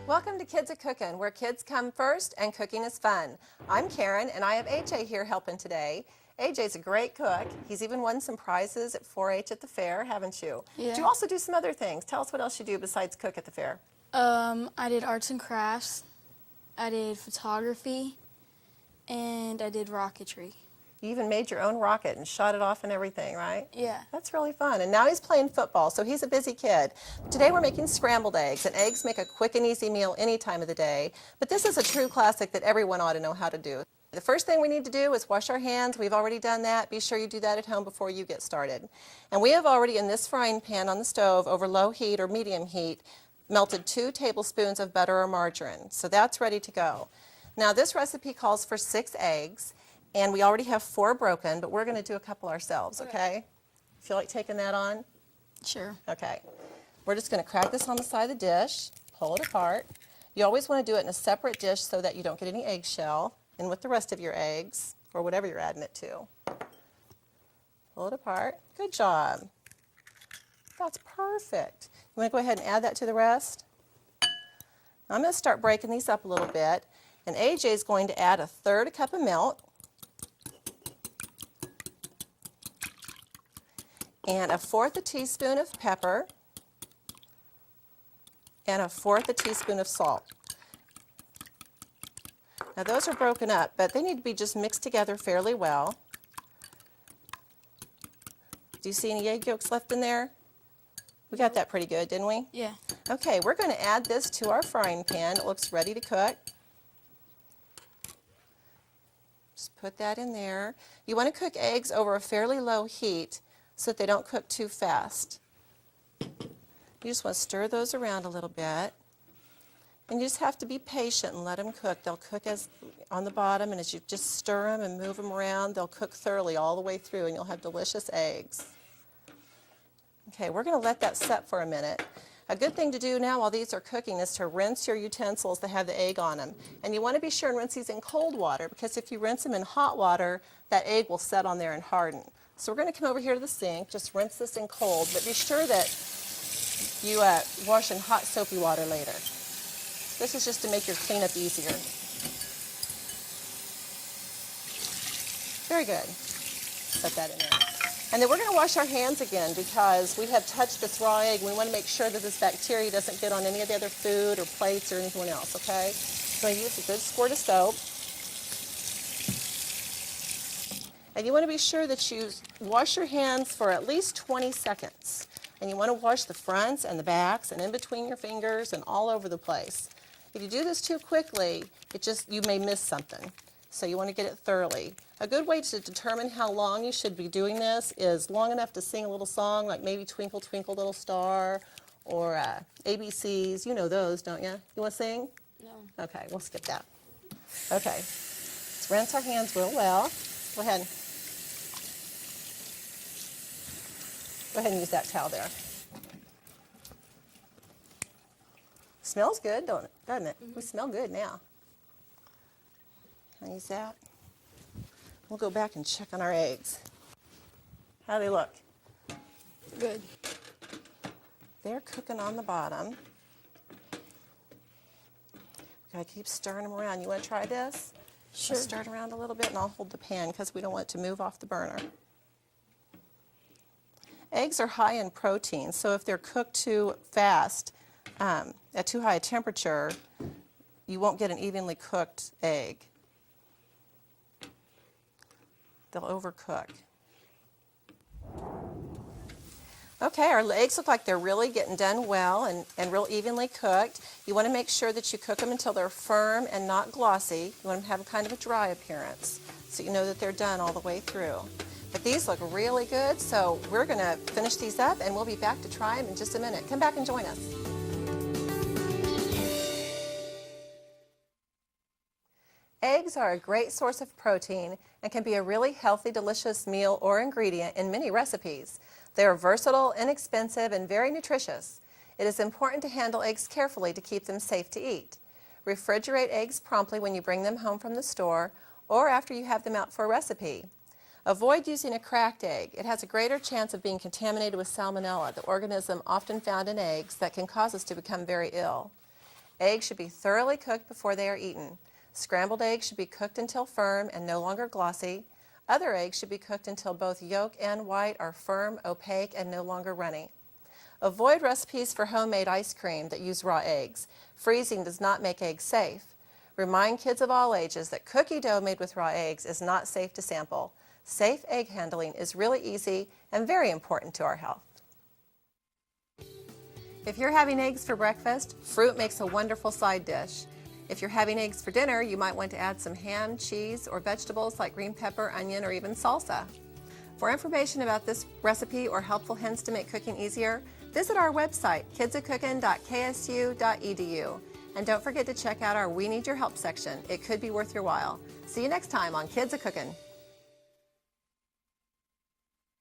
Welcome to Kids at Cookin', where kids come first and cooking is fun. I'm Karen, and I have AJ here helping today. AJ's a great cook. He's even won some prizes at 4-H at the fair, haven't you? Yeah. Do you also do some other things? Tell us what else you do besides cook at the fair. I did arts and crafts, I did photography, and I did rocketry. You even made your own rocket and shot it off and everything, right? Yeah. That's really fun. And now he's playing football, so he's a busy kid. Today we're making scrambled eggs, and eggs make a quick and easy meal any time of the day. But this is a true classic that everyone ought to know how to do. The first thing we need to do is wash our hands. We've already done that. Be sure you do that at home before you get started. And we have already, in this frying pan on the stove over low heat or medium heat, melted 2 tablespoons of butter or margarine. So that's ready to go. Now this recipe calls for 6 eggs. And we already have 4 broken, but we're going to do a couple ourselves, okay? Feel like taking that on? Sure. Okay. We're just going to crack this on the side of the dish, pull it apart. You always want to do it in a separate dish so that you don't get any eggshell in with the rest of your eggs, or whatever you're adding it to. Pull it apart. Good job. That's perfect. You want to go ahead and add that to the rest? I'm going to start breaking these up a little bit, and AJ is going to add 1/3 cup of milk, and 1/4 teaspoon of pepper, and 1/4 teaspoon of salt. Now those are broken up, but they need to be just mixed together fairly well. Do you see any egg yolks left in there? We got that pretty good, didn't we? Yeah. Okay, we're going to add this to our frying pan. It looks ready to cook. Just put that in there. You want to cook eggs over a fairly low heat so that they don't cook too fast. You just want to stir those around a little bit. And you just have to be patient and let them cook. They'll cook as on the bottom, and as you just stir them and move them around, they'll cook thoroughly all the way through, and you'll have delicious eggs. Okay, we're going to let that set for a minute. A good thing to do now while these are cooking is to rinse your utensils that have the egg on them. And you want to be sure and rinse these in cold water, because if you rinse them in hot water, that egg will set on there and harden. So we're going to come over here to the sink, just rinse this in cold, but be sure that you wash in hot soapy water later. This is just to make your cleanup easier. Very good. Set that in there. And then we're going to wash our hands again because we have touched this raw egg. We want to make sure that this bacteria doesn't get on any of the other food or plates or anything else, okay? So use a good squirt of soap. And you want to be sure that you wash your hands for at least 20 seconds. And you want to wash the fronts and the backs and in between your fingers and all over the place. If you do this too quickly, you may miss something. So you want to get it thoroughly. A good way to determine how long you should be doing this is long enough to sing a little song, like maybe Twinkle, Twinkle, Little Star, or ABCs. You know those, don't you? You want to sing? No. Okay, we'll skip that. Okay, let's rinse our hands real well. Go ahead. Go ahead and use that towel there. Smells good, doesn't it? We smell good now. Can I use that? We'll go back and check on our eggs. How do they look? Good. They're cooking on the bottom. We gotta keep stirring them around. You want to try this? Sure. Just stir it around a little bit, and I'll hold the pan because we don't want it to move off the burner. Eggs are high in protein, so if they're cooked too fast, at too high a temperature, you won't get an evenly cooked egg. They'll overcook. Okay, our eggs look like they're really getting done well and real evenly cooked. You want to make sure that you cook them until they're firm and not glossy. You want them to have kind of a dry appearance so you know that they're done all the way through. But these look really good, so we're going to finish these up and we'll be back to try them in just a minute. Come back and join us. Eggs are a great source of protein and can be a really healthy, delicious meal or ingredient in many recipes. They are versatile, inexpensive, and very nutritious. It is important to handle eggs carefully to keep them safe to eat. Refrigerate eggs promptly when you bring them home from the store or after you have them out for a recipe. Avoid using a cracked egg. It has a greater chance of being contaminated with salmonella, the organism often found in eggs that can cause us to become very ill. Eggs should be thoroughly cooked before they are eaten. Scrambled eggs should be cooked until firm and no longer glossy. Other eggs should be cooked until both yolk and white are firm, opaque, and no longer runny. Avoid recipes for homemade ice cream that use raw eggs. Freezing does not make eggs safe. Remind kids of all ages that cookie dough made with raw eggs is not safe to sample. Safe egg handling is really easy and very important to our health. If you're having eggs for breakfast, fruit makes a wonderful side dish. If you're having eggs for dinner, you might want to add some ham, cheese, or vegetables like green pepper, onion, or even salsa. For information about this recipe or helpful hints to make cooking easier, visit our website, kidsacookin.ksu.edu. And don't forget to check out our We Need Your Help section. It could be worth your while. See you next time on Kids A Cookin'.